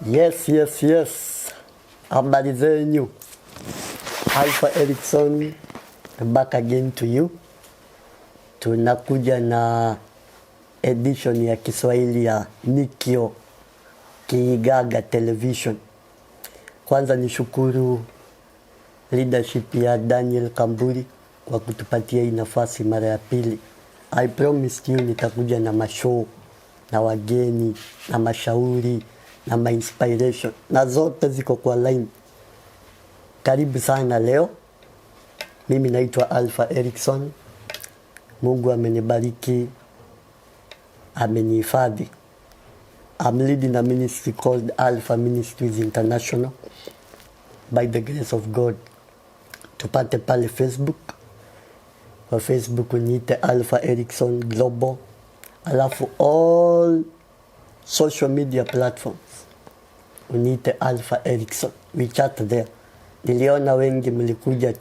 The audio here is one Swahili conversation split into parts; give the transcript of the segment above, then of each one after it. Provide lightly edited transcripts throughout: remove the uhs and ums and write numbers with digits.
Yes. Habari zenyu. Alpha Erickson, back again to you. Tunakuja na edition ya Kiswahili ya Nikio Kiigaga Television. Kwanza nishukuru leadership ya Daniel Kamburi kwa kutupatia hii nafasi mara ya pili. I promised you nitakuja na mashow na wageni na mashauri na ma-inspiration na zote ziko kwa line. Karibu sana leo. Mimi naitwa Alpha Erickson. Mungu amenibariki, amenihifadhi. I'm leading a ministry called Alpha Ministries International by the grace of God. Tupate pale Facebook. Kwa Facebook uniite Alpha Erickson Global. Alafu all social media platforms uniite Alpha Erickson. We chat there. Niliona wengi mlikuja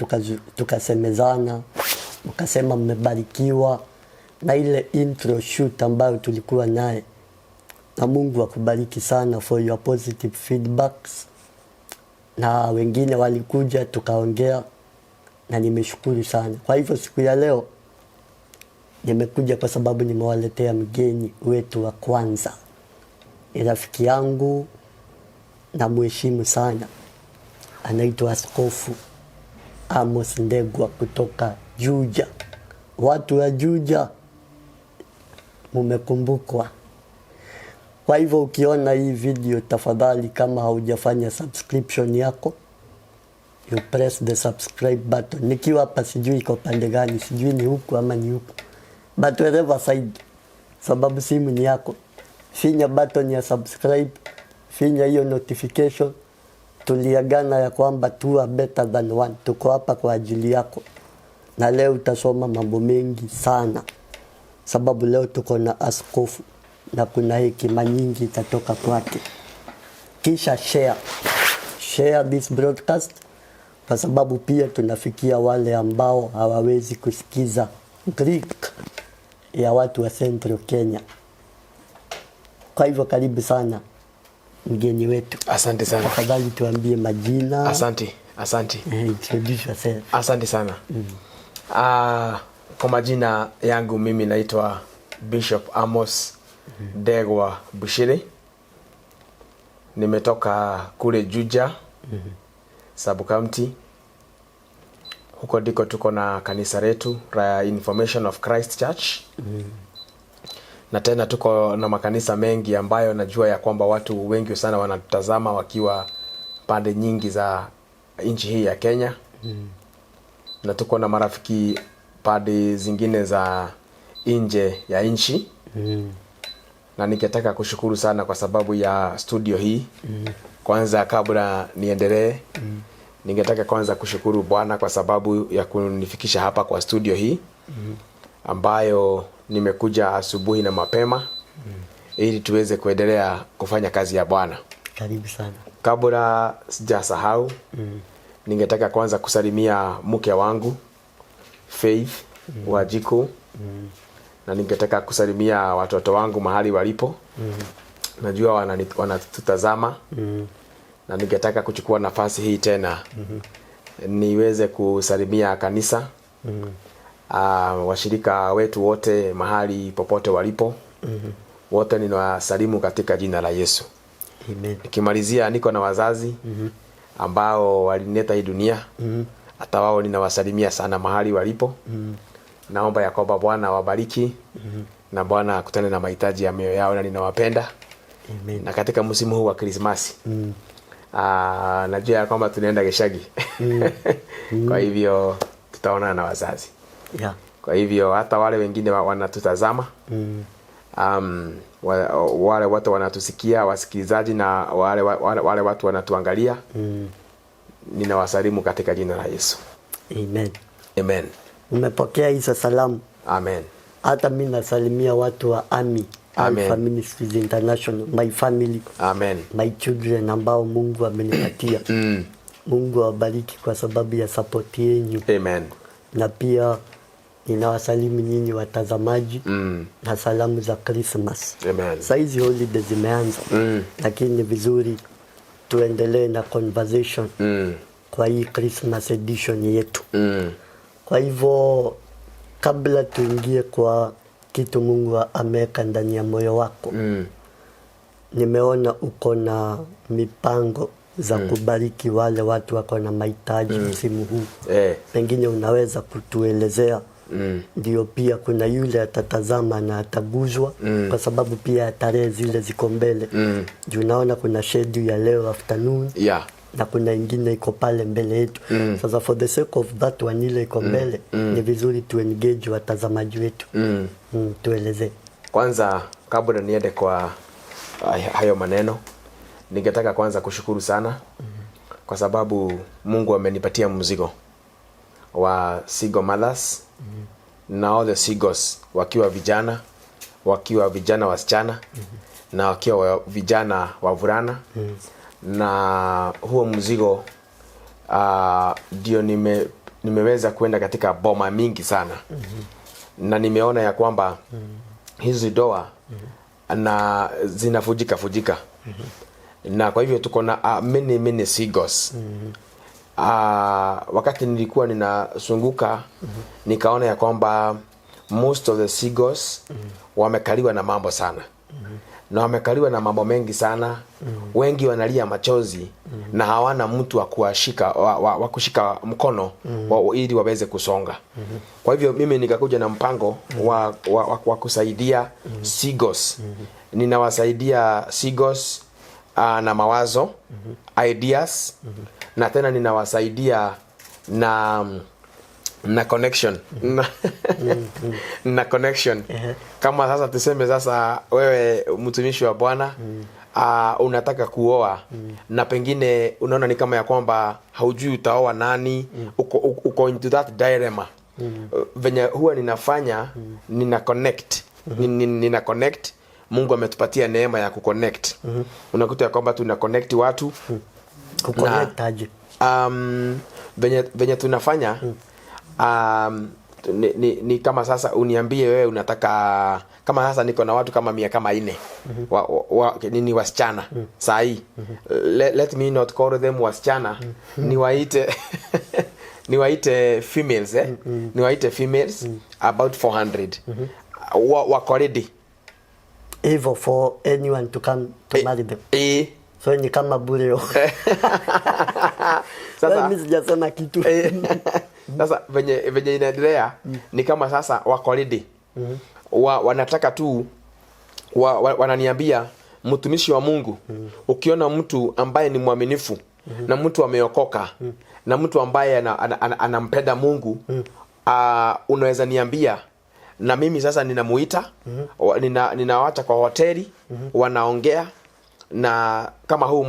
tukasemezana, mkasema mmebarikiwa na ile intro shoot ambayo tulikuwa naye. Na Mungu akubariki sana for your positive feedbacks. Na wengine walikuja tukaongea na nimeshukuru sana. Kwa hivyo siku ya leo nimekuja kwa sababu nimewaletea mgeni wetu wa kwanza. Ni rafiki yangu na mheshimu sana. Anaitwa Askofu Amos Ndegwa kutoka Juja. Watu wa Juja mumekumbukwa. Kwa hivyo ukiona hii video tafadhali, kama haujafanya subscription yako, you press the subscribe button. Nikiwa hapa sijui iko pande gani, sijui ni huku ama ni huku. But wherever side, sababu simu ni yako. Finya button ya subscribe, finya hiyo notification. Tuliagana ya kwamba tu are better than one. Tuko hapa kwa ajili yako. Na leo utasoma mambo mengi sana. Sababu leo tuko na askofu na kuna hekima nyingi itatoka kwake. Kisha share this broadcast, kwa sababu pia tunafikia wale ambao hawawezi kusikiza Greek ya watu wa Central Kenya. Kwa hivyo karibu sana mgeni wetu. Asante sana. Tafadhali tuambie majina. Asante. Introduce yourself. Asante sana. Kwa majina yangu mimi naitwa Bishop Amos Ndegwa Bushiri. Nimetoka kule Juja, Sub County. Huko ndiko tuko na kanisa letu la Information of Christ Church. Na tena tuko na makanisa mengi ambayo najua ya kwamba watu wengi sana wanatutazama wakiwa pande nyingi za nchi hii ya Kenya. Na tuko na marafiki pande zingine za nje ya nchi. Na ningetaka kushukuru sana kwa sababu ya studio hii. Kwanza kabla niendelee, ningetaka kwanza kushukuru Bwana kwa sababu ya kunifikisha hapa kwa studio hii. Ambayo nimekuja asubuhi na mapema ili tuweze kuendelea kufanya kazi ya Bwana. Karibu sana. Kabla sijasahau, ningetaka kwanza kusalimia mke wangu Faith Wajiko. Na ningetaka kusalimia watoto wangu mahali walipo. Najua wanatutazama. Na ningetaka kuchukua nafasi hii tena niweze kusalimia kanisa. Washirika wetu wote mahali popote walipo. Wote ninawasalimu katika jina la Yesu. Amen. Nikimalizia niko na wazazi ambao walinileta hii dunia. Hata wao ninawasalimia sana mahali walipo. Naomba ya kwamba Bwana awabariki. Na Bwana akutane na mahitaji ya mioyo yao, na ninawapenda. Amen. Na katika msimu huu wa Krismasi najua ya kwamba tunaenda Geshagi. Kwa hivyo tutaona na wazazi. Yeah. Kwa hivyo hata wale wengine wanatutazama. Wale watu wanatusikia, wasikilizaji, na wale watu wanatuangalia. Ninawasalimu katika jina la Yesu. Amen. Umepokea hizo salamu? Amen. Hata mimi nasalimia watu wa Army Alpha Ministries International, my family. Amen. My children ambao Mungu amenipatia. Mungu awabariki kwa sababu ya support yenu. Amen. Na pia ninawasalimu nyinyi watazamaji na salamu za Christmas. Amen. Saizi holiday zimeanza, lakini ni vizuri tuendelee na conversation kwa hii Christmas edition yetu. Kwa hivyo kabla tuingie kwa kitu Mungu ameweka ndani ya moyo wako, nimeona uko na mipango za kubariki wale watu wako na mahitaji msimu huu. Pengine unaweza kutuelezea? Ndio pia kuna yule atatazama na ataguzwa kwa sababu pia tarehe zile ziko mbele. Juu naona kuna schedule ya leo afternoon. Na kuna ingine iko pale mbele yetu. Sasa for the sake of that one ile iko mbele, ni vizuri tu engage watazamaji wetu. Tueleze. Kwanza kabla niende kwa hayo maneno, ningetaka kwanza kushukuru sana kwa sababu Mungu amenipatia mzigo wa single mothers na all the singles, wakiwa vijana wasichana na wakiwa vijana wavulana. Na huo mzigo ndio nimeweza kwenda katika boma mingi sana. Na nimeona ya kwamba hizi doa na zinafujika. Na kwa hivyo tuko na many singles. Wakati nilikuwa ninasunguka, nikaona ya kwamba most of the singles wamekaliwa na mambo sana. Na wamekaliwa na mambo mengi sana. Wengi wanalia machozi na hawana mtu wa kushika mkono ili waweze kusonga. Kwa hivyo mimi nikakuja na mpango wa kusaidia singles. Ninawasaidia singles na mawazo, ideas, na tena ninawasaidia na connection. Na connection. Kama sasa tuseme sasa wewe mtumishi wa Bwana unataka kuoa na pengine unaona ni kama ya kwamba haujui utaoa nani, uko into that dilemma. Venye huwa ninafanya nina connect. Mungu ametupatia neema ya kuconnect. Unakuta ya kwamba tuna connect watu. Kuconnect aje? Venye tunafanya ni kama sasa uniambie wewe unataka, kama sasa niko na watu kama 400 nini wasichana saa hii. Let me not call them wasichana, niwaite females niwaite females about 400 wako ready even for anyone to come to marry them. So ni kama bure. Sasa mimi sijasema kitu. Sasa venye inaendelea ni kama sasa wako ready. Wanataka tu wananiambia, mtumishi wa Mungu, ukiona mtu ambaye ni mwaminifu na mtu ameokoka na mtu ambaye anampenda Mungu, unaweza niambia na mimi sasa ninamuita. Ninawaacha kwa hoteli, wanaongea. Na kama huu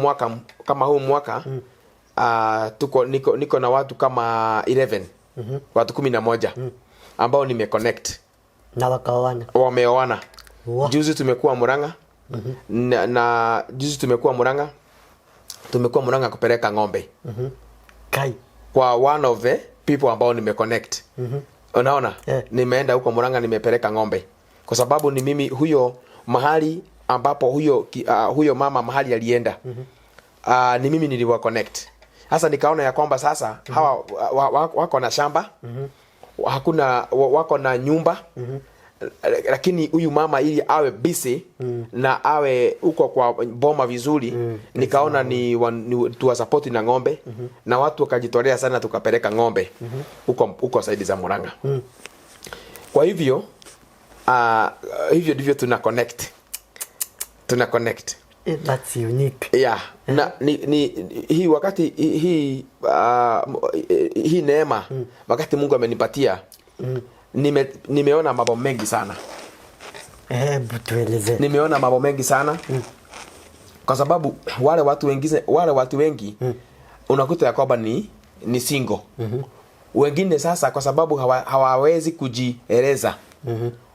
mwaka niko na watu kama 11, watu 11 ambao nimeconnect na wakaoana, wameoana. Juzi tumekuwa Murang'a. Na juzi tumekuwa Murang'a kupeleka ng'ombe kai kwa one of the people ambao nimeconnect. Unaona? Nimeenda huko Murang'a, nimepeleka ng'ombe kwa sababu ni mimi huyo mahali ambapo huyo mama mahali alienda. Ni mimi niliwa connect. Sasa nikaona ya kwamba sasa hawa wako na shamba, wako na nyumba, lakini huyu mama ili awe busy na awe huko kwa boma vizuri, nikaona ni tuwa support na ng'ombe. Na watu wakajitolea sana, tukapeleka ng'ombe huko saidi za Murang'a. Kwa hivyo hivyo ndivyo tuna connect. That's unique. Na hii wakati hii neema wakati Mungu amenipatia, nimeona mambo mengi sana. Tueleze. Nimeona mambo mengi sana. Kwa sababu wale watu wengi unakuta ya kwamba ni single. Wengine sasa kwa sababu hawawezi kujieleza,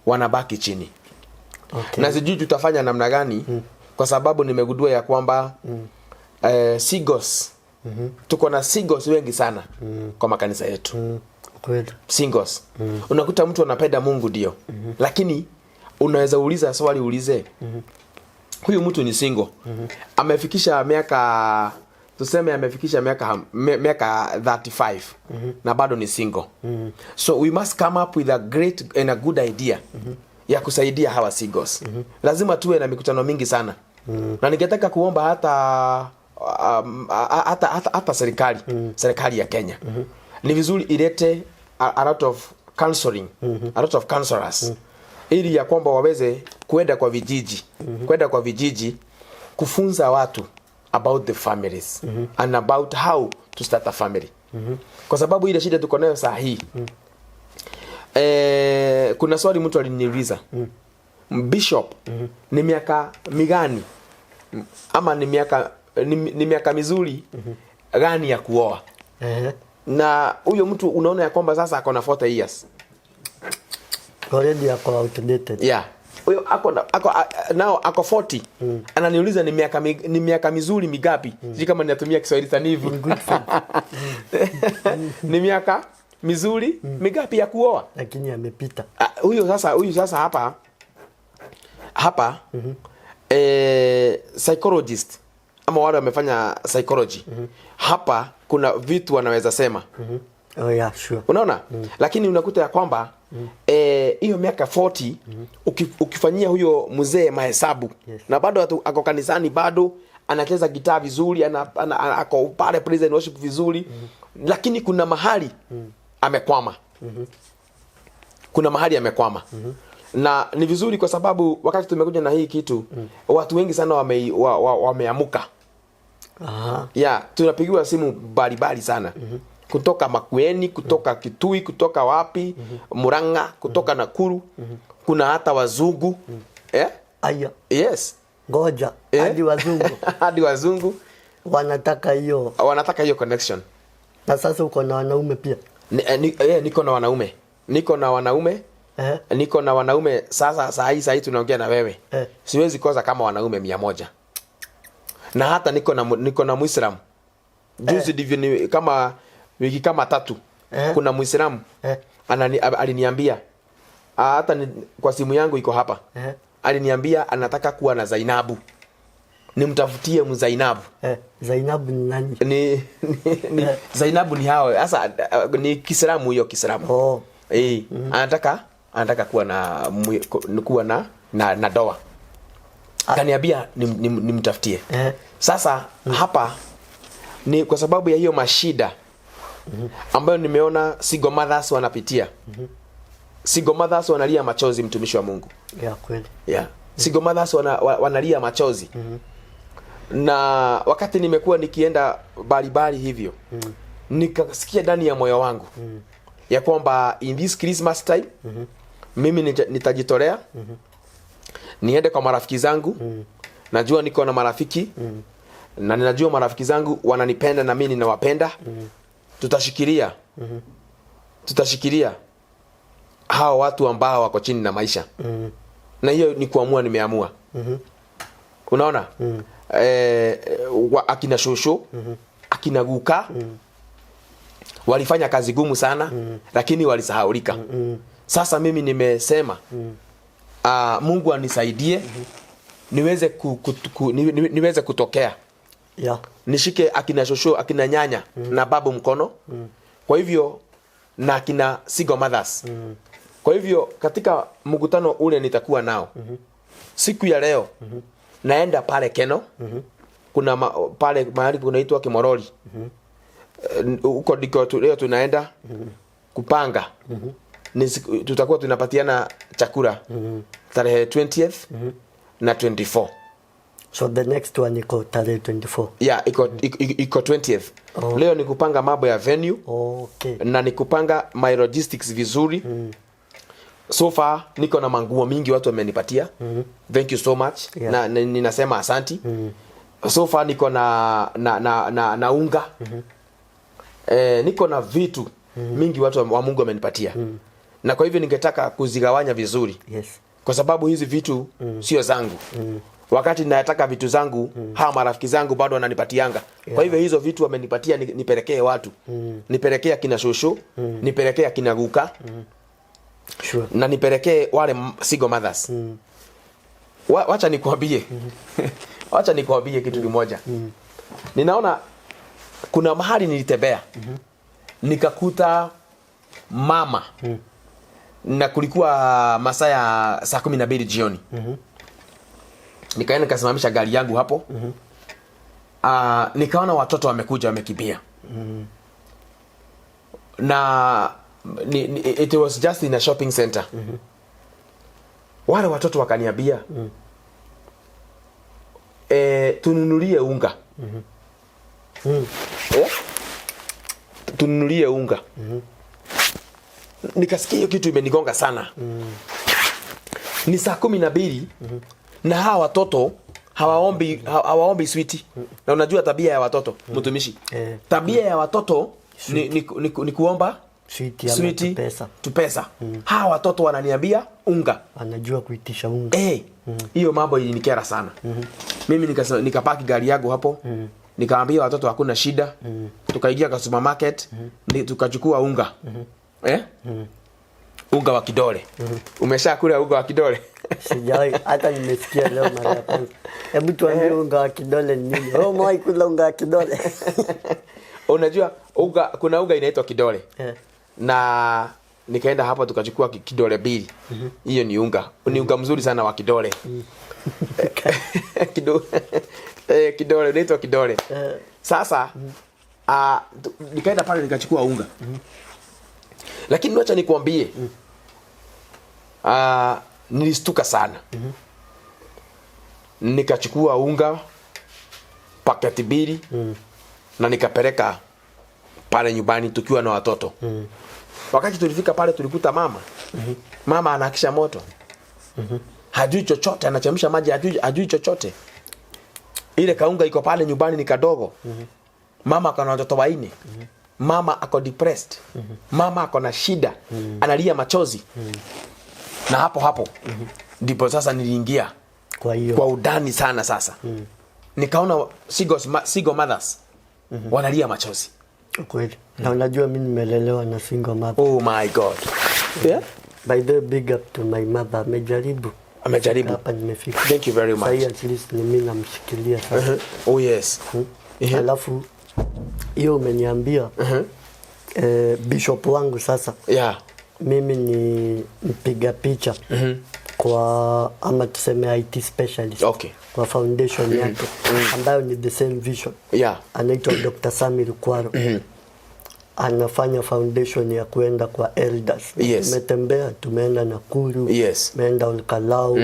wanabaki chini. Na sijui tutafanya namna gani, kwa sababu nimegundua ya kwamba singles tuko na singles wengi sana kwa makanisa yetu. kweli. Singles. Unakuta mtu anapenda Mungu ndio. Lakini unaweza uliza swali ulize. Huyu mtu ni single. Amefikisha miaka, tuseme amefikisha miaka 35 na bado ni single. So we must come up with a great and a good idea ya kusaidia hawa singles. Lazima tuwe na mikutano mingi sana. Na ningetaka kuomba hata serikali ya Kenya. Ni vizuri ilete a lot of counseling, a lot of counselors. Ili ya kwamba waweze kwenda kwa vijiji kufunza watu about the families and about how to start a family. Kwa sababu ile shida tuko nayo saa hii. Kuna swali mtu aliniuliza. Bishop, ni miaka migani ama ni miaka mizuri gani ya kuoa? Na huyo mtu unaona ya kwamba sasa ako na 40 years. Already ako outdated. Yeah. Huyo ako 40. Ananiuliza ni miaka mizuri migapi? Sijui kama ninatumia Kiswahili sanifu. Ni miaka mizuri migapi ya kuoa? Lakini amepita. Huyo sasa hapa psychologist ama wale wamefanya psychology. Hapa kuna vitu wanaweza sema. Oh yeah, sure. Unaona? Lakini unakuta ya kwamba hiyo miaka 40 ukifanyia huyo mzee mahesabu, na bado ako kanisani, bado anacheza gitaa vizuri, ako pale praise and worship vizuri, lakini kuna mahali amekwama. Kuna mahali amekwama. Na ni vizuri kwa sababu wakati tumekuja na hii kitu, watu wengi sana wameamuka. Yeah, tunapigiwa simu bali sana. Kutoka Makueni, kutoka Kitui, kutoka wapi, Murang'a, kutoka Nakuru. Kuna hata wazungu. Aya. Yes. Ngoja. Hadi wazungu. Hadi wazungu. Wanataka hiyo connection. Na sasa uko na wanaume pia? Niko na wanaume. Niko na wanaume sasa saa hii tunaongea na wewe. Siwezi kosa kama wanaume 100. Na hata niko na Muislamu. Juzi ndivyo kama wiki kama 3. Kuna Muislamu aliniambia hata kwa simu yangu iko hapa. Aliniambia anataka kuwa na Zainabu. Nimtafutie Zainabu. Zainabu ni nani? Zainabu ni hao. Sasa ni Kiislamu huyo Kiislamu. Anataka kuwa na doa. Kaniambia nimtafutie. Sasa hapa ni kwa sababu ya hiyo mashida ambayo nimeona single mothers wanapitia. Single mothers wanalia machozi, mtumishi wa Mungu. Yeah, kweli. Yeah. Single mothers wanalia machozi. Na wakati nimekuwa nikienda Bali hivyo, nikasikia ndani ya moyo wangu ya kwamba in this Christmas time mimi nitajitolea niende kwa marafiki zangu. Najua niko na marafiki na ninajua marafiki zangu wananipenda na mimi ninawapenda. Tutashikilia hao watu ambao wako chini na maisha. Na hiyo ni kuamua, nimeamua. Unaona? Akina shosho, akina guka walifanya kazi gumu sana, lakini walisahaulika. Sasa mimi nimesema Mungu anisaidie niweze kutokea. Yeah. Nishike akina shosho, akina nyanya na babu mkono. Kwa hivyo na akina single mothers. Kwa hivyo katika mkutano ule nitakuwa nao. Siku ya leo naenda pale Keno. Kuna pale mahali kunaitwa Kimorori. Huko ndiko leo tunaenda kupanga. Tutakuwa tunapatiana chakula tarehe 20th na 24. So the next one iko tarehe 24. Yeah, iko 20th. Leo ni kupanga mambo ya venue. Okay. Na ni kupanga my logistics vizuri. So far niko na manguo mingi watu wamenipatia. Thank you so much. Yeah. Na ninasema asanti. So far niko na unga. Niko na vitu mingi watu wa Mungu wamenipatia. Na kwa hivyo ningetaka kuzigawanya vizuri. Yes. Kwa sababu hizi vitu sio zangu. wakati nataka vitu zangu hawa marafiki zangu bado wananipatianga. Kwa hivyo hizo vitu wamenipatia nipelekee watu. Nipelekea kina shosho, nipelekea kina guka. Sure. Na nipelekee wale single mothers. Wacha nikwambie. Wacha nikwambie kitu kimoja. Ninaona kuna mahali nilitembea. Nikakuta mama. Na kulikuwa masaa ya saa 12 jioni. Nikaenda nikasimamisha gari yangu hapo. Nikaona watoto wamekuja wamekimbia. Na it was just in a shopping center. Wale watoto wakaniambia tununulie unga. Tununulie unga. Nikasikia hiyo kitu imenigonga sana. Ni saa 12 na hawa watoto hawaombi sweetie. Na unajua tabia ya watoto mtumishi. Tabia ya watoto ni kuomba sweetie tupesa. Hawa watoto wananiambia unga. Anajua kuitisha unga. Hiyo mambo ilinikera sana. Mimi nikapaki gari yangu hapo. Nikaambia watoto hakuna shida. Tukaingia kwa supermarket, tukachukua unga. Unga wa kidole. Umeshakula unga wa kidole? Sijai, hata nimesikia leo mara ya kwanza. Hebu tuambie unga wa kidole ni nini? Wewe umewahi kula unga wa kidole? Unajua kuna unga inaitwa kidole. Na nikaenda hapo tukachukua kidole 2. Hiyo ni unga. Ni unga mzuri sana wa kidole. Kidole inaitwa kidole. Sasa nikaenda pale nikachukua unga. Lakini wacha nikwambie. Nilistuka sana. Nikachukua unga paketi 2 na nikapeleka pale nyumbani tukiwa na watoto. Wakati tulifika pale tulikuta mama. Mama anakisha moto. Hajui chochote, anachemsha maji, hajui chochote. Ile kaunga iko pale nyumbani ni kadogo. Mama akona watoto 4. Mama ako depressed. Mama ako na shida. Analia machozi. Na hapo ndipo sasa niliingia kwa udani sana sasa. Nikaona single mothers wanalia machozi. Kweli. Na unajua mimi nimelelewa na single mother. Oh my God. Yeah? By the big up to my mother. Amejaribu. Hapa nimefika. Thank you very much. Sasa at least ni mimi namshikilia sasa. Oh yes. Alafu hiyo umeniambia bishop wangu sasa. Yeah. Mimi ni mpiga picha. Kwa ama tuseme IT specialist. Okay. Kwa foundation yake ambayo ni the same vision. Yeah. Anaitwa Dr. Samir Kwaro. Anafanya foundation ya kuenda kwa elders. Yes. Tumetembea, tumeenda Nakuru, yes. Tumeenda Olkalau,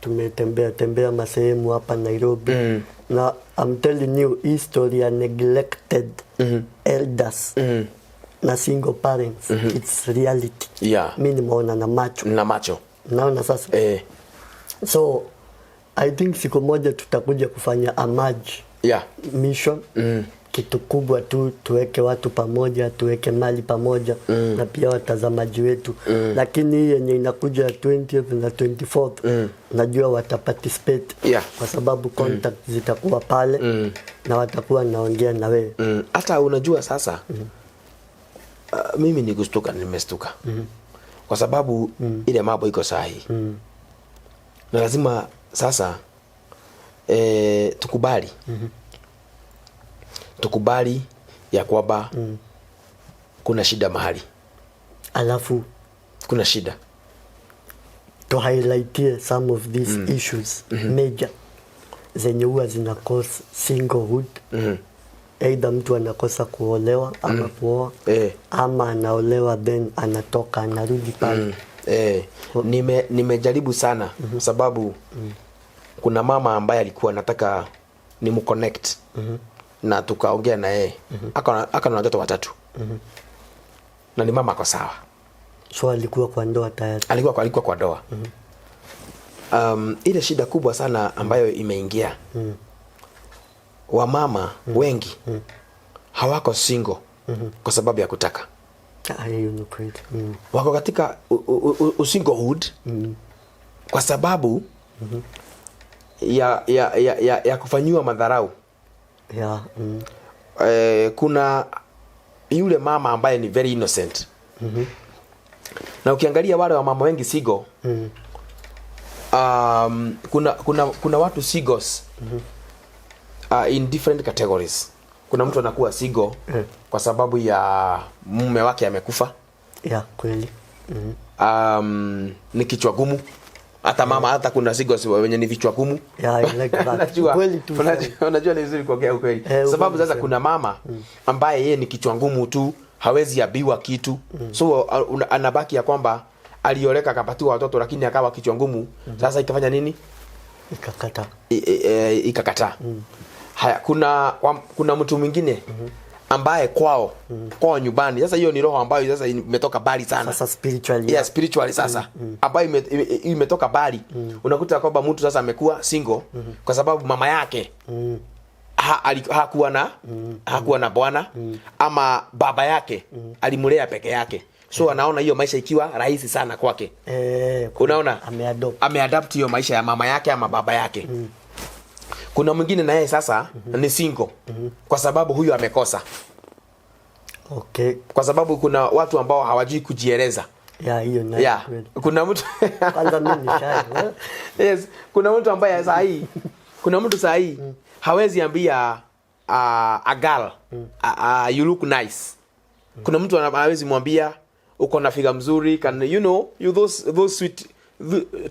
tumetembea masehemu hapa Nairobi. Na I'm telling you, history ya neglected elders na single parents, it's reality. Yeah. Mimi nimeona na macho. Naona sasa. So I think siku moja tutakuja kufanya a mission. Kitu kubwa tu tuweke watu pamoja, tuweke mali pamoja na pia watazamaji wetu. Lakini hii yenye inakuja 20th na 24th najua wataparticipate kwa sababu contact zitakuwa pale na watakuwa naongea na wewe. Hata unajua sasa mimi nimestuka. Kwa sababu ile mambo iko sahihi. Na lazima sasa tukubali. Tukubali ya kwamba kuna shida mahali. Alafu kuna shida. To highlight some of these issues major zenye huwa zina cause singlehood. Either mtu anakosa kuolewa ama kuoa ama anaolewa then anatoka anarudi pale. Nimejaribu sana sababu kuna mama ambaye alikuwa anataka nimconnect na tukaongea na yeye. Aka na watoto 3. Na ni mama ako sawa. So alikuwa kwa ndoa tayari. Alikuwa kwa ndoa. Ile shida kubwa sana ambayo imeingia. Wamama wengi hawako single kwa sababu ya kutaka. Wako katika singlehood kwa sababu ya kufanyiwa madharau. Yeah. Kuna yule mama ambaye ni very innocent. Na ukiangalia wale wa mama wengi single, kuna watu singles in different categories. Kuna mtu anakuwa single kwa sababu ya mume wake amekufa. Yeah, kweli. Ni kichwa gumu. Hata mama, hata kuna singles wenye ni vichwa gumu. Yeah, like that. Kweli tu. Unajua ni vizuri kuongea ukweli. Sababu sasa kuna mama ambaye yeye ni kichwa ngumu tu, hawezi abiwa kitu. So anabaki ya kwamba alioleka akapatiwa watoto lakini akawa kichwa ngumu. Sasa ikafanya nini? Ikakataa. Haya, kuna mtu mwingine ambaye kwao nyumbani. Sasa hiyo ni roho ambayo sasa imetoka Bali sana. Sasa spiritually. Yeah, spiritually sasa. Ambayo imetoka Bali. Unakuta kwamba mtu sasa amekuwa single kwa sababu mama yake hakuwa na bwana ama baba yake alimlea peke yake. So anaona hiyo maisha ikiwa rahisi sana kwake. Unaona? Ameadopt hiyo maisha ya mama yake ama baba yake. Kuna mwingine na yeye sasa ni single kwa sababu huyu amekosa. Okay. Kwa sababu kuna watu ambao hawajui kujieleza. Yeah, hiyo na. Yeah. Kuna mtu kwanza mimi ni shy. Yes, kuna mtu ambaye saa hii hawezi ambia a girl you look nice. Kuna mtu hawezi mwambia uko na figa mzuri, can you those sweet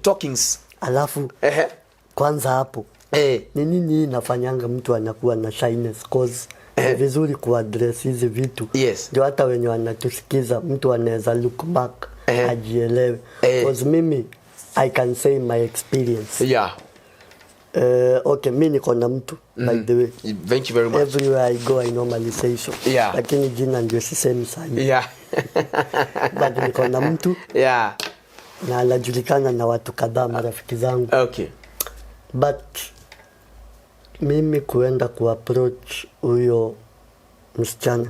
talkings. Alafu kwanza hapo ni nini inafanyanga mtu anakuwa na shyness? Cause ni vizuri kuaddress hizi vitu. Yes. Ndio hata wenye wanatusikiza mtu anaweza look back ajielewe. Cause mimi I can say my experience. Yeah. Okay, mimi niko na mtu by the way. Thank you very much. Everywhere I go I normally say so. Yeah. Lakini jina ndio sisemi sana. Yeah. But niko na mtu. Yeah. Na anajulikana na watu kadhaa, marafiki zangu. Okay. But mimi kuenda kuapproach huyo msichana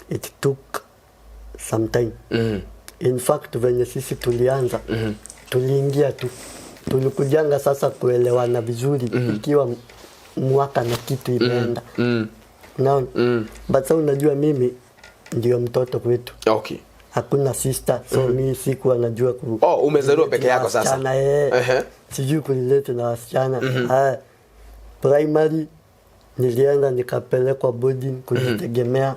it took some time. In fact venye sisi tulianza tuliingia tu, tulikujanga sasa kuelewana vizuri ikiwa mwaka na kitu imeenda. Naona but sasa unajua mimi ndio mtoto kwetu. Okay. Hakuna sister, so mimi sikuwa najua umezaliwa peke yako sasa. Sijui kulilete na wasichana. Primary nilienda nikapelekwa boarding kujitegemea.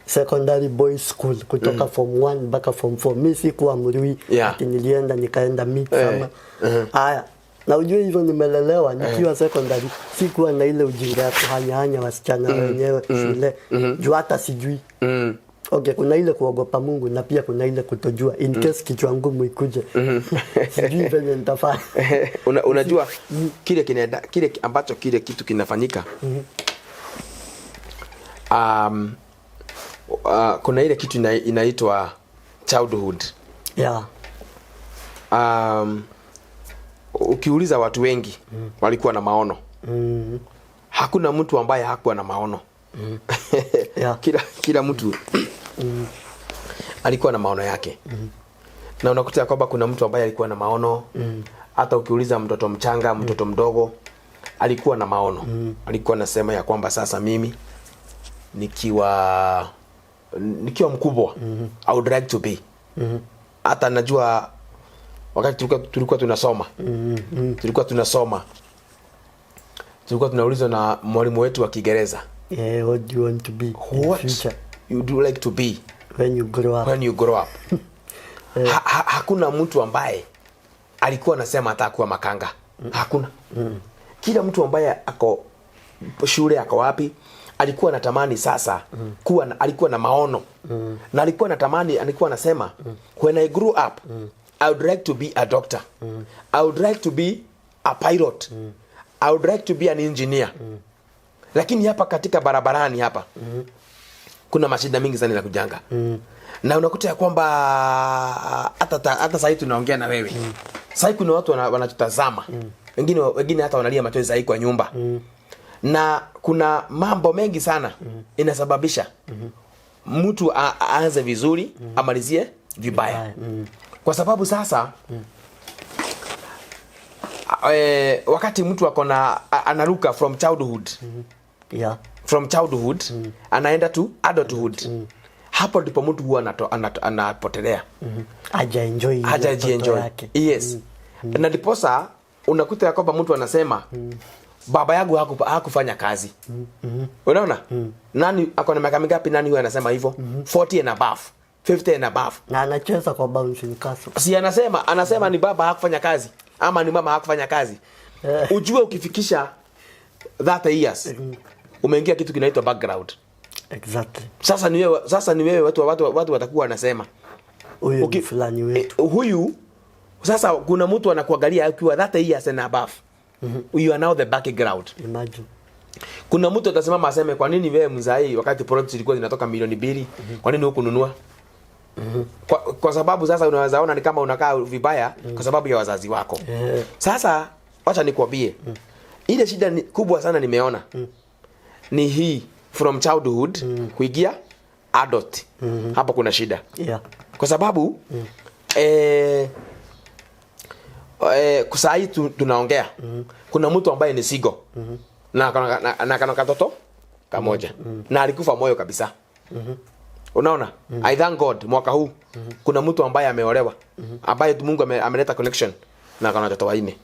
Secondary boys school kutoka form 1 mpaka form 4. Mimi sikuwa mrui, ati nilienda nikaenda meet sama. Haya, na ujue hivyo nimelelewa nikiwa secondary, sikuwa na ile ujinga ya kuhanya wasichana wenyewe shule. Juu hata sijui. Okay, kuna ile kuogopa Mungu na pia kuna ile kutojua in case kichwa ngumu ikuje. Sijui vile nitafanya. Unajua kile ambacho kile kitu kinafanyika. Kuna ile kitu inaitwa childhood. Yeah. Ukiuliza watu wengi walikuwa na maono. Hakuna mtu ambaye hakuwa na maono. Yeah. Kila mtu alikuwa na maono yake. Na unakuta kwamba kuna mtu ambaye alikuwa na maono. Hata ukiuliza mtoto mchanga, mtoto mdogo alikuwa na maono. Alikuwa anasema ya kwamba sasa mimi nikiwa mkubwa I would like to be. Hata najua wakati tulikuwa tunasoma. Tulikuwa tunaulizwa na mwalimu wetu wa Kiingereza. Yeah, what do you want to be in the future? You do like to be when you grow up. Hakuna mtu ambaye alikuwa anasema atakuwa makanga. Hakuna. Kila mtu ambaye ako shule ako wapi alikuwa anatamani sasa alikuwa na maono. Na alikuwa anasema when I grew up I would like to be a doctor. I would like to be a pilot. I would like to be an engineer. Lakini hapa katika barabarani hapa kuna mashida mingi sana na kujanga. Na unakuta ya kwamba hata sasa tunaongea na wewe. Sasa kuna watu wanatutazama. Wengine hata wanalia machozi sasa kwa nyumba. Na kuna mambo mengi sana inasababisha mtu aanze vizuri amalizie vibaya. Kwa sababu sasa wakati mtu anaruka from childhood. Yeah. From childhood anaenda to adulthood. Hapo ndipo mtu huwa anapotelea. Haja enjoy. Yes. Na ndiposa unakuta ya kwamba mtu anasema baba yangu hakufanya kazi. Unaona? Nani ako na miaka mingapi, nani huwa anasema hivyo? 40 and above, 50 and above. Na anacheza kwa bouncing castle. Si anasema ni baba hakufanya kazi ama ni mama hakufanya kazi. Ujue ukifikisha 30 years umeingia kitu kinaitwa background. Exactly. Sasa ni wewe watu watakuwa wanasema huyu okay, fulani wetu. Huyu sasa kuna mtu anakuangalia akiwa 30 years and above. You are now the background. Imagine. Kuna mtu atasimama aseme kwa nini wewe mzai wakati products zilikuwa zinatoka milioni 2, kwa nini hukununua? Kwa sababu sasa unaweza ona ni kama unakaa vibaya kwa sababu ya wazazi wako. Sasa acha nikwambie. Ile shida kubwa sana nimeona. Ni hii from childhood kuingia adult. Hapa kuna shida. Yeah. Kwa sababu kusai tunaongea. Kuna mtu ambaye ni single. Na kana katoto kamoja. Na alikufa moyo kabisa. Unaona? I thank God mwaka huu kuna mtu ambaye ameolewa. Ambaye Mungu ameleta connection na kana watoto wanne.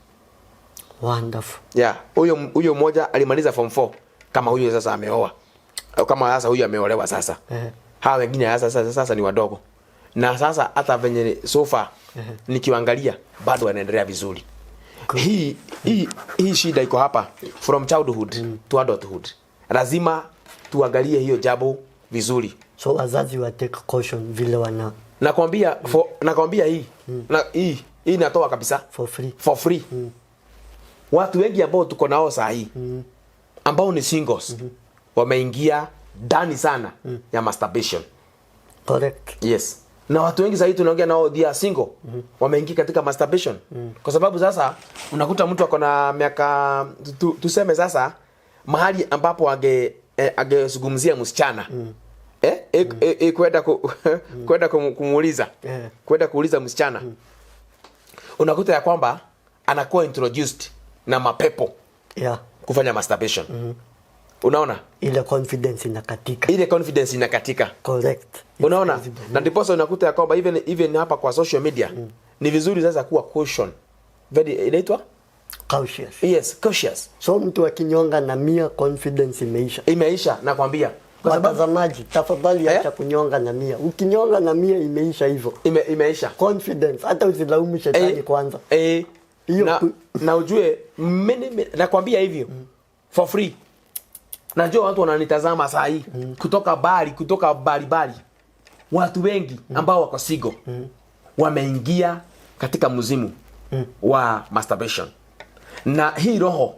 Wonderful. Yeah, huyo mmoja alimaliza form 4 kama huyo sasa ameoa. Kama sasa huyo ameolewa sasa. Hawa wengine sasa ni wadogo. Na sasa hata venye sofa nikiangalia bado wanaendelea vizuri. Hii shida iko hapa from childhood to adulthood. Lazima tuangalie hiyo jambo vizuri. So wazazi wa take caution vile wana. Nakwambia hii. Hii inatoa kabisa for free. Watu wengi ambao tuko nao saa hii ambao ni singles wameingia ndani sana ya masturbation. Correct. Yes. Na watu wengi zaidi tunaongea nao they are single wameingia katika masturbation. Kwa sababu sasa unakuta mtu ako na miaka tuseme sasa mahali ambapo angezungumzia msichana. Kwenda kumuuliza. Kwenda kuuliza msichana. Unakuta ya kwamba anakuwa introduced na mapepo. Yeah. Kufanya masturbation. Unaona? Ile confidence inakatika. Correct. Unaona? Na ndipo unakuta ya kwamba even hapa kwa social media ni vizuri sasa kuwa caution. Very inaitwa cautious. Yes, cautious. So mtu akinyonga na 100 confidence imeisha nakwambia. Kwa watazamaji tafadhali acha kunyonga na 100. Ukinyonga na 100 imeisha hivyo. Imeisha. Confidence hata usilaumu shetani kwanza. Hiyo na ujue nakwambia hivyo. For free. Najua watu wananitazama saa hii kutoka Bali. Watu wengi ambao wako single wameingia katika mzimu wa masturbation. Na hii roho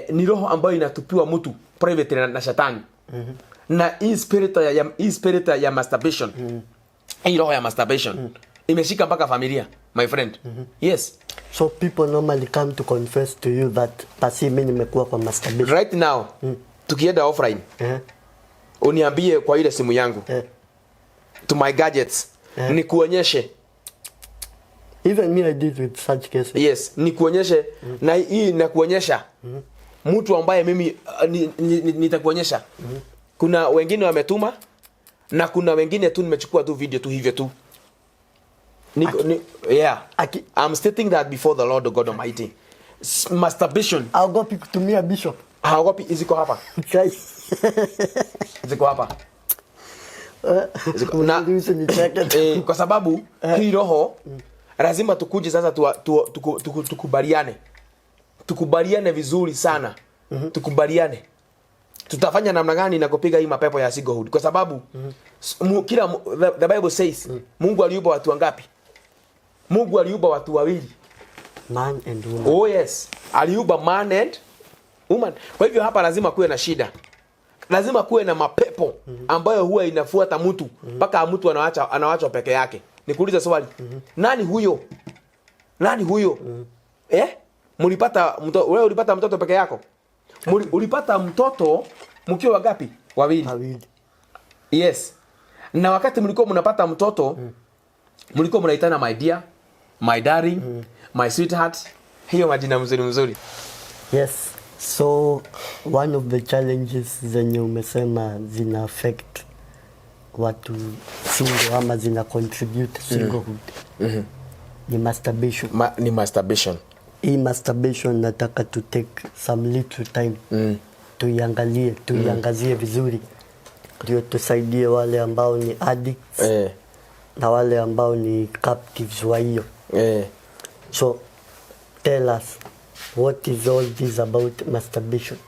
ni roho ambayo inatupiwa mtu private na shetani. Na hii spirit ya masturbation. Hii roho ya masturbation imeshika mpaka familia, my friend. Yes. So people normally come to confess to you that pasi mimi nimekuwa kwa masturbation. Right now, tukienda offline. Uniambie kwa ile simu yangu. To my gadgets. Nikuonyeshe. Even me I did with such cases. Yes, nikuonyeshe na hii nakuonyesha. Mtu ambaye mimi nitakuonyesha. Kuna wengine wametuma na kuna wengine tu nimechukua tu video tu hivyo tu. Yeah. I'm stating that before the Lord God Almighty. Masturbation. Haogopi kutumia bishop. Haogopi iziko hapa. Iziko hapa. Kwa sababu hii roho lazima tukuje sasa tukubaliane. Tukubaliane vizuri sana. Tukubaliane. Tutafanya namna gani na kupiga hii mapepo ya singlehood? Kwa sababu the Bible says Mungu aliumba watu wangapi? Mungu aliumba watu wawili. Man and woman. Oh yes. Aliumba man and woman. Kwa hivyo hapa lazima kuwe na shida. Lazima kuwe na mapepo ambayo huwa inafuata mtu mpaka mtu anaachwa peke yake. Nikuulize swali. Nani huyo? Wewe ulipata mtoto peke yako? Ulipata mtoto mkiwa wangapi? Wawili. Yes. Na wakati mlikuwa mnapata mtoto mlikuwa mnaitana my dear, my darling, my sweetheart. Hiyo majina mzuri. Yes. So one of the challenges zenye umesema zina affect watu single ama zina contribute singlehood. Ni masturbation. Ni masturbation. Hii masturbation nataka to take some little time. Tuiangazie vizuri. Ndio tusaidie wale ambao ni addicts. Na wale ambao ni captives wa hiyo. So tell us, what is all this about masturbation?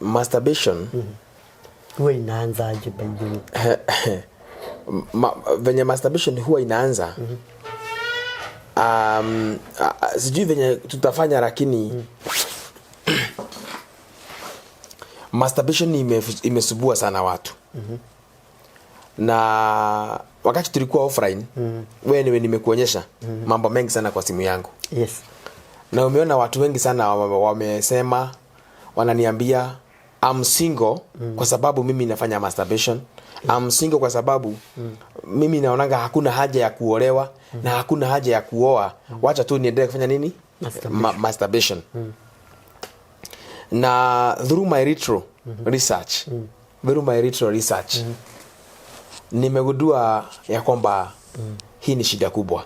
Masturbation huwa inaanza aje by the way? Venye masturbation huwa inaanza sijui venye tutafanya, lakini masturbation imesubua sana watu. Na wakati tulikuwa offline wewe nimekuonyesha mambo mengi sana kwa simu yangu. Yes. Na umeona watu wengi sana wamesema, wananiambia I'm single kwa sababu mimi nafanya masturbation. I'm single kwa sababu mimi naonanga hakuna haja ya kuolewa na hakuna haja ya kuoa. Wacha tu niendelee kufanya nini? Masturbation. Na through my retro research, nimegundua ya kwamba hii ni shida kubwa.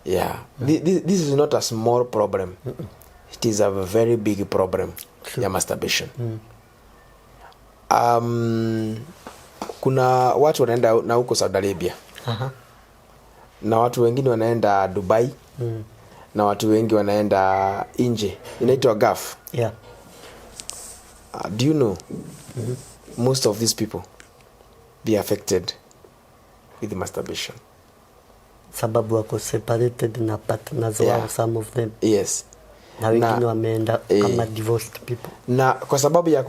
Yeah. This is not a small problem. It is a very big problem. Ya masturbation. Kuna watu wanaenda na huko Saudi Arabia. Na watu wengine wanaenda Dubai. Na watu wengi wanaenda nje. Inaitwa Gulf. Yeah. Do you know most of these people be affected with masturbation? Sababu wako separated na partners wao, some of them. Yes. Na wengine wameenda kama divorced people. Na kwa sababu ya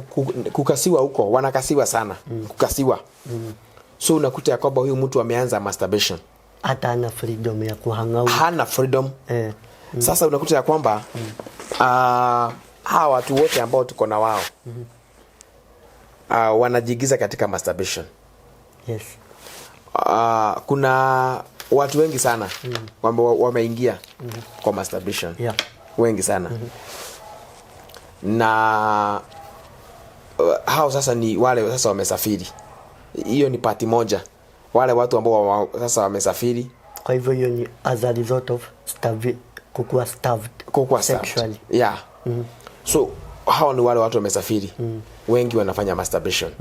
kukasiwa huko, wanakasiwa sana. Kukasiwa. So unakuta ya kwamba huyu mtu ameanza masturbation. Hata hana freedom ya kuhangau. Hana freedom. Sasa unakuta ya kwamba hawa watu wote ambao tuko na wao wanajigiza katika masturbation. Yes. Kuna watu wengi sana wameingia kwa masturbation. Yeah. Wengi sana. Na hao sasa ni wale sasa wamesafiri. Hiyo ni party moja. Wale watu ambao sasa wamesafiri. Kwa hivyo hiyo ni as a result of kukuwa starved sexually. Yeah. So hao ni wale watu wamesafiri. Wengi wanafanya masturbation.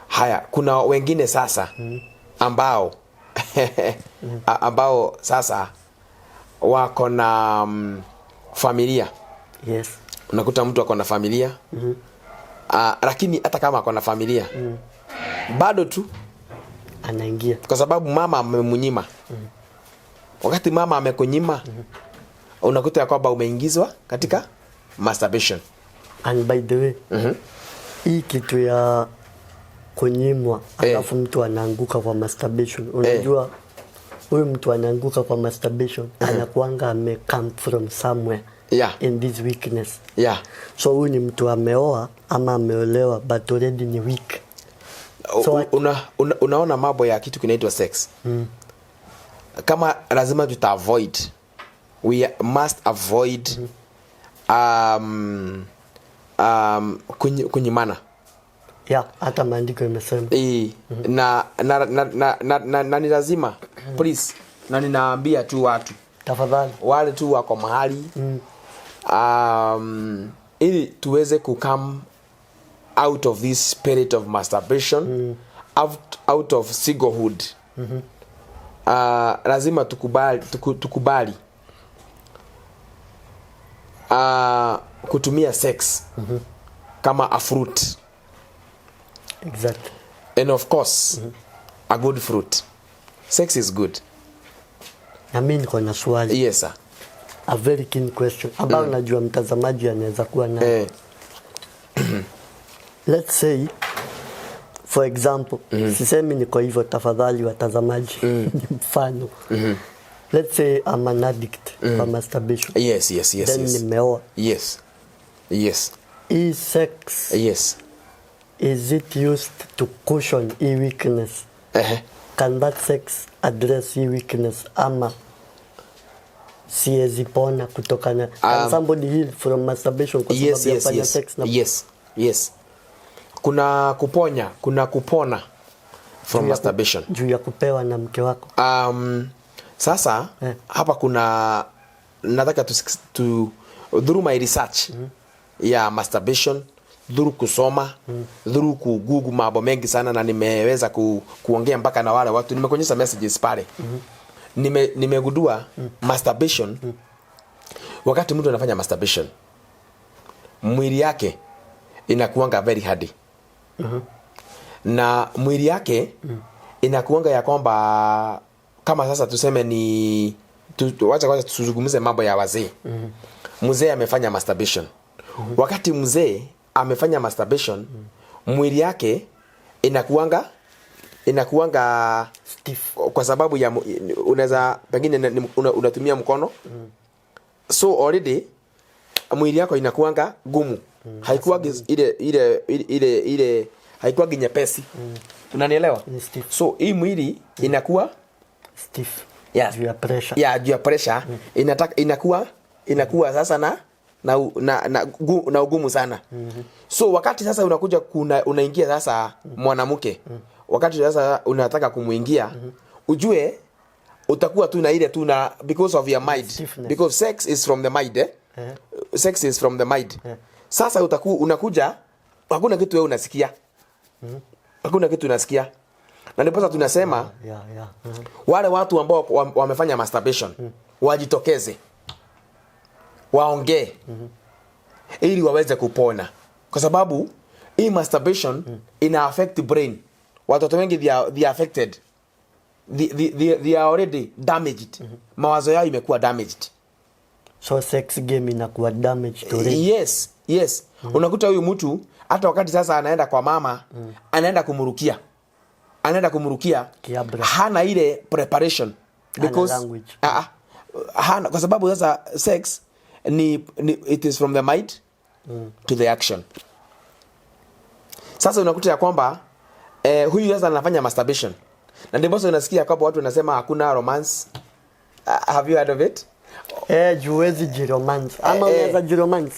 Haya, kuna wengine sasa ambao ambao sasa wako na familia. Yes. Unakuta mtu ako na familia. Lakini hata kama ako na familia bado tu anaingia kwa sababu mama amemnyima. Wakati mama amekunyima, unakuta ya kwamba umeingizwa katika masturbation. And by the way, hii kitu ya kunyimwa alafu mtu anaanguka kwa masturbation, unajua huyu mtu anaanguka kwa masturbation anakuanga ame come from somewhere in this weakness. So huyu ni mtu ameoa ama ameolewa but already ni weak. So unaona mambo ya kitu kinaitwa sex. Kama lazima avoid, we must avoid kunyimana. Yeah, hata maandiko imesema. Na ni lazima please, na ninaambia tu watu tafadhali wale tu wako mahali ili tuweze come out of this spirit of masturbation, out of singlehood. Lazima tukubali kutumia sex kama a fruit. Exactly. And of course a good fruit. Sex is good. Na mimi niko na swali. Yes sir. A very keen question ambao najua mtazamaji anaweza kuwa na. Let's say for example, sisemi niko hivyo, tafadhali watazamaji. Mfano. Let's say I'm an addict for masturbation. Yes. Then nimeoa. Yes. Is sex. Yes. Is it used to cushion a weakness? can that sex address hii weakness ama siwezi pona kutokana can somebody heal from masturbation kwa sababu ya kufanya sex na yes kuna kupona from masturbation juu ya kupewa na mke wako. Sasa hapa kuna nataka tu through my research ya masturbation, through kusoma, through kugugu mambo mengi sana, na nimeweza kuongea mpaka na wale watu, nimekuonyesha messages pale. Nimegundua masturbation, wakati mtu anafanya masturbation mwili yake inakuanga very hardy. Na mwili yake inakuanga ya kwamba kama sasa tuseme ni wacha kwanza tuzungumze mambo ya wazee. Mzee amefanya masturbation. Wakati mzee amefanya masturbation, mwili yake inakuanga stiff kwa sababu ya unaweza pengine unatumia mkono. So already mwili yako inakuanga gumu. Haikuwa ile haikuwa nyepesi. Unanielewa? So hii mwili inakuwa stiff. Yeah. Juu ya pressure. Inakuwa sasa na ugumu sana. So wakati sasa unakuja unaingia sasa mwanamke. Wakati sasa unataka kumuingia, ujue utakuwa tu na ile tu na because of your mind. Stiffness. Because sex is from the mind. Sex is from the mind. Sasa unakuja hakuna kitu wewe unasikia. Hakuna kitu unasikia. Na ndipo sasa tunasema wale watu ambao wamefanya masturbation wajitokeze. Waongee ili waweze kupona. Kwa sababu hii masturbation ina affect brain. Watoto wengi they are affected. They are already damaged. Mawazo yao imekuwa damaged. So sex game inakuwa damaged to brain. Yes. Unakuta huyu mtu hata wakati sasa anaenda kwa mama, anaenda kumurukia hana ile preparation because hana, kwa sababu sasa sex it is from the mind to the action. Sasa unakuta ya kwamba huyu sasa anafanya masturbation, na ndipo sasa unasikia kwamba watu wanasema hakuna romance. Have you heard of it? Juwezi jiromance ama unaweza jiromance.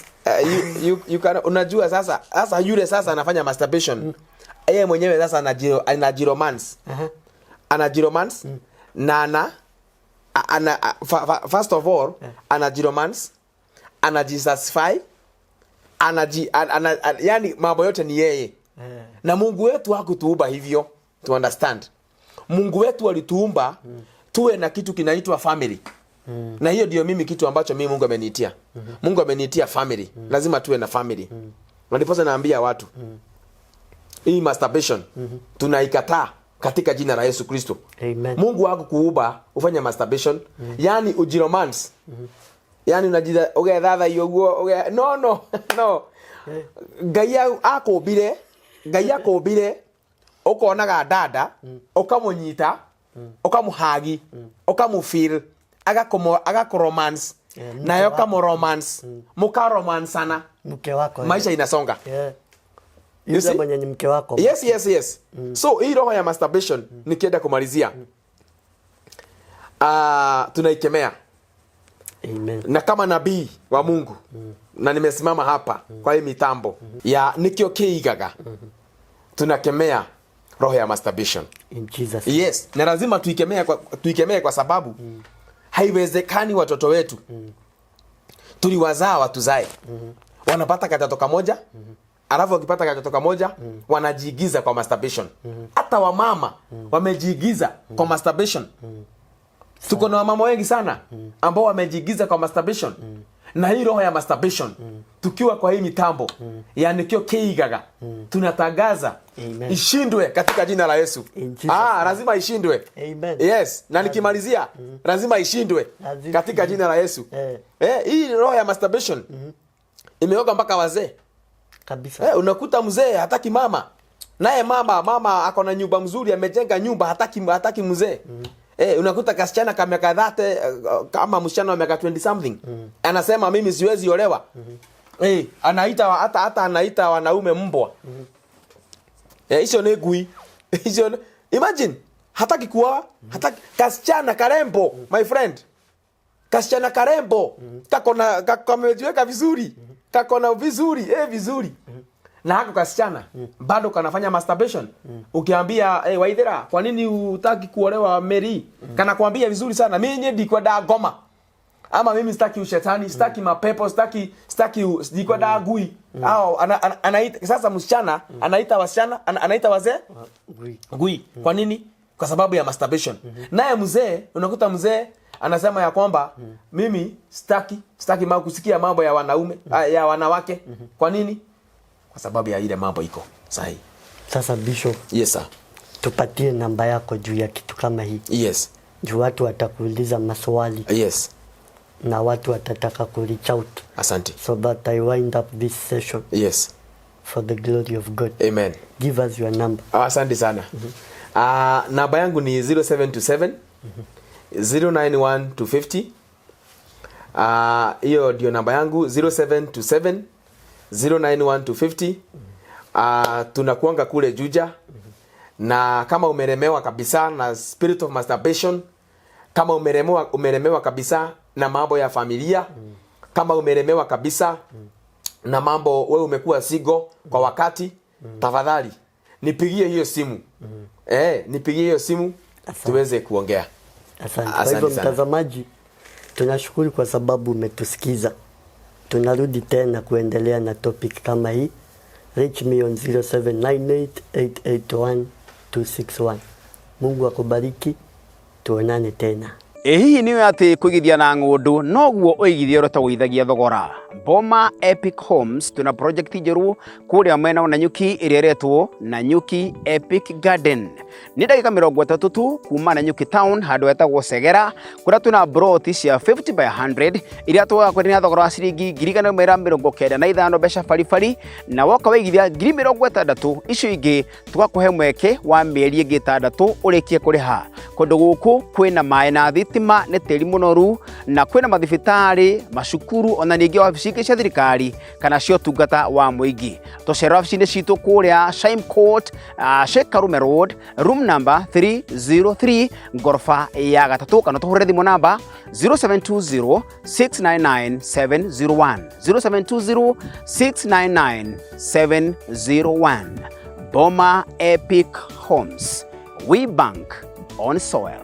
You can, unajua sasa yule sasa anafanya masturbation. Yeye mwenyewe sasa anajiromance. Anajiromance na first of all anajiromance, anajisatisfy, yani mambo yote ni yeye. Na Mungu wetu hakutuumba hivyo, to understand. Mungu wetu alituumba tuwe na kitu kinaitwa family. Na hiyo ndio mimi kitu ambacho mimi Mungu ameniitia. Mungu ameniitia family. Lazima tuwe na family. Na ndipo naambia watu hii masturbation tunaikataa katika jina la Yesu Kristo. Amen. Mungu hakukuumba ufanye masturbation, yani ujiromance. Yani unajida ugethadha yoguo no. Gaya akobire ukonaga dada ukamunyita ukamuhagi ukamufeel agakoromance na yokamoromance mukaromansana mke wako maisha inasonga. Yule mwenye ni mke wako. Yes. So hii roho ya masturbation nikienda kumalizia tunaikemea. Amen. Na kama nabii wa Mungu na nimesimama hapa kwa hii mitambo ya nikio keigaga tunakemea roho ya masturbation in Jesus. Yes, na lazima tuikemee kwa sababu haiwezekani watoto wetu tuliwazaa watuzae wanapata katoto kamoja alafu wakipata katoto kamoja wanajiigiza kwa masturbation. Hata wamama wamejiigiza kwa masturbation. Tuko na wamama wengi sana ambao wamejiigiza kwa masturbation. Na hii roho ya masturbation tukiwa kwa hii mitambo yani kio keigaga tunatangaza ishindwe katika jina la Yesu. Lazima ishindwe. Amen. Yes, na nikimalizia lazima ishindwe katika jina la Yesu. Hii roho ya masturbation imeoga mpaka wazee kabisa. Unakuta mzee hataki mama. Naye mama ako na nyumba mzuri, amejenga nyumba, hataki mzee. Unakuta kasichana kama miaka 30 kama msichana wa miaka 20 something anasema mimi siwezi olewa. Anaita hata anaita wanaume mbwa. Hizo ni gui. Hizo imagine hataki kuoa, hataki kasichana karembo, my friend. Kasichana karembo, kamejiweka vizuri, kakona vizuri, vizuri. Na hako kasichana, bado kanafanya masturbation. Ukiambia, Waithera, kwa nini hutaki kuolewa Mary? Kana kuambia vizuri sana, mimi ndiko da goma. Ama mimi sitaki ushetani, sitaki mapepo, sitaki ndiko da gui. Au anaita sasa msichana, anaita wasichana, anaita wazee gui. Kwa nini? Kwa sababu ya masturbation. Naye mzee, unakuta mzee anasema ya kwamba mimi sitaki kusikia mambo ya wanaume, ya wanawake. Kwa nini? Kwa sababu ya ile mambo iko sahihi. Sasa Bishop. Yes sir. Tupatie namba yako juu ya kitu kama hii. Yes. Juu watu watakuuliza maswali. Yes. Na watu watataka ku reach out. Asante. So that I wind up this session. Yes. For the glory of God. Amen. Give us your number. Asante sana. Namba yangu ni 0727 091 250. Hiyo ndio namba yangu 0727 091 250. Tunakuanga kule Juja. Na kama umelemewa kabisa na spirit of masturbation, kama umelemewa kabisa na mambo ya familia, kama umelemewa kabisa na mambo wewe umekuwa sigo kwa wakati, tafadhali nipigie hiyo simu. Nipigie hiyo simu. Asante. Tuweze kuongea. Asante. Kwa hivyo mtazamaji, tunashukuru kwa sababu umetusikiza. Tunarudi tena kuendelea na topic kama hii. Reach me on 0798881261. Mungu akubariki. Tuonane tena. Hihi niwe ati kuigithia na ng'undu noguo uigithia rutagwithagia thogora. Boma Epic Homes tuna project njeru kuria mwena wa Nanyuki iria retwo Nanyuki Epic Garden. Ni ndagika 30 tu kuma Nanyuki town handu etagwo Segera, kuria tuna broti cia 50 by 100 iria twaga kwendia thogora wa ciringi 195 mbeca baribari, na woka waigithia 60,000 icio ingi tugakuhe mweke wa mieri ingi 6 urikie kuriha. Kundu guku kwina mai na thitima ne teri munoru, na kwina mathibitari, macukuru ona ningi wabici cia thirikari kana cio tungata wa muingi. Tucera wabici-ini citu kuria Shime Court, Sheikh Karume Road, room number 303, ngorofa ya gatatu, kana tuhure thimu namba 0720 699 701 0720 699 701. Boma Epic Homes, we bank on soil.